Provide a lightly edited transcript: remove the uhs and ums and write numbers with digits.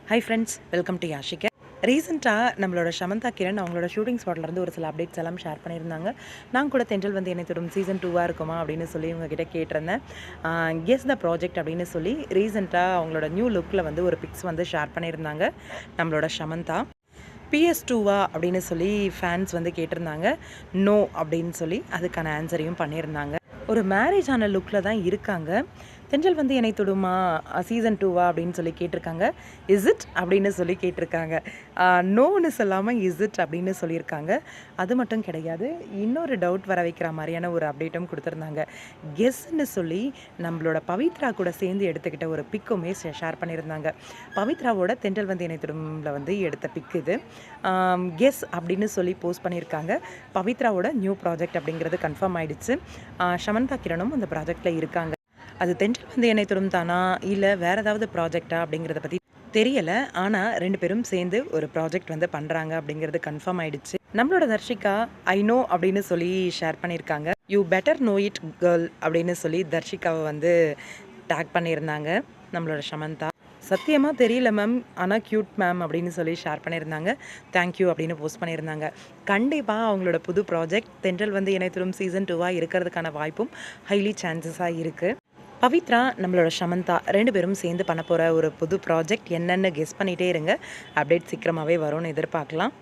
Hi friends, welcome to Yashika. ரீசெண்டாக நம்மளோட ஷமந்தா கிரண் அவங்களோட ஷூட்டிங் ஸ்பாட்லேருந்து ஒரு சில அப்டேட்ஸ் எல்லாம் ஷேர் பண்ணியிருந்தாங்க. நான் கூட தென்றல் வந்து என்னை தொடரும் சீசன் 2 இருக்குமா அப்படின்னு சொல்லி உங்ககிட்ட கேட்டிருந்தேன். கெஸ் த ப்ராஜெக்ட் அப்படின்னு சொல்லி ரீசெண்டாக அவங்களோட நியூ லுக்கில் வந்து ஒரு பிக்ஸ் வந்து ஷேர் பண்ணியிருந்தாங்க நம்மளோட ஷமந்தா. PS2வா அப்படின்னு சொல்லி ஃபேன்ஸ் வந்து கேட்டிருந்தாங்க. நோ அப்படின்னு சொல்லி அதுக்கான ஆன்சரையும் பண்ணியிருந்தாங்க. ஒரு மேரேஜ் ஆன லுக்கில் தான் இருக்காங்க. தென்றல் வந்து என்னை தொடுமா சீசன் 2வா அப்படின்னு சொல்லி கேட்டிருக்காங்க. இஸ் இட் அப்படின்னு சொல்லி கேட்டிருக்காங்க. நோன்னு சொல்லாமல் இஸ் இட் அப்படின்னு சொல்லியிருக்காங்க. அது மட்டும் கிடையாது, இன்னொரு டவுட் வர வைக்கிற மாதிரியான ஒரு அப்டேட்டும் கொடுத்துருந்தாங்க. கெஸ்ன்னு சொல்லி நம்மளோட பவித்ரா கூட சேர்ந்து எடுத்துக்கிட்ட ஒரு பிக்குமே ஷேர் பண்ணியிருந்தாங்க. பவித்ராவோட தென்றல் வந்து என்னை தொடும்ல வந்து எடுத்த பிக் இது. கெஸ் அப்படின்னு சொல்லி போஸ்ட் பண்ணியிருக்காங்க. பவித்ராவோட நியூ ப்ராஜெக்ட் அப்படிங்கிறது கன்ஃபார்ம் ஆயிடுச்சு. ஷமந்தா கிரணும் அந்த ப்ராஜெக்டில் இருக்காங்க. அது தென்றல் வந்து என்னை தொடும் தானா இல்லை வேறு ஏதாவது ப்ராஜெக்டா அப்படிங்கிறத பற்றி தெரியலை. ஆனால் 2 பேரும் சேர்ந்து ஒரு ப்ராஜெக்ட் வந்து பண்ணுறாங்க அப்படிங்கிறது கன்ஃபார்ம் ஆயிடுச்சு. நம்மளோட தர்ஷிகா ஐ நோ அப்படின்னு சொல்லி ஷேர் பண்ணியிருக்காங்க. You better know it girl அப்படின்னு சொல்லி தர்ஷிகாவை வந்து டேக் பண்ணியிருந்தாங்க நம்மளோட ஷமந்தா. சத்தியமாக தெரியல மேம், ஆனால் க்யூட் மேம் அப்படின்னு சொல்லி ஷேர் பண்ணியிருந்தாங்க. தேங்க்யூ அப்படின்னு போஸ்ட் பண்ணியிருந்தாங்க. கண்டிப்பாக அவங்களோட புது ப்ராஜெக்ட் தென்றல் வந்து என்னை தொடும் சீசன் 2வாக இருக்கிறதுக்கான வாய்ப்பும் ஹைலி சான்சஸாக இருக்குது. பவித்ரா நம்மளோட ஷமந்தா 2 பேரும் சேர்ந்து பண்ண போகிற ஒரு புது ப்ராஜெக்ட் என்னென்னு கெஸ் பண்ணிகிட்டே இருங்க. அப்டேட் சீக்கிரமாகவே வரும்னு எதிர்பார்க்கலாம்.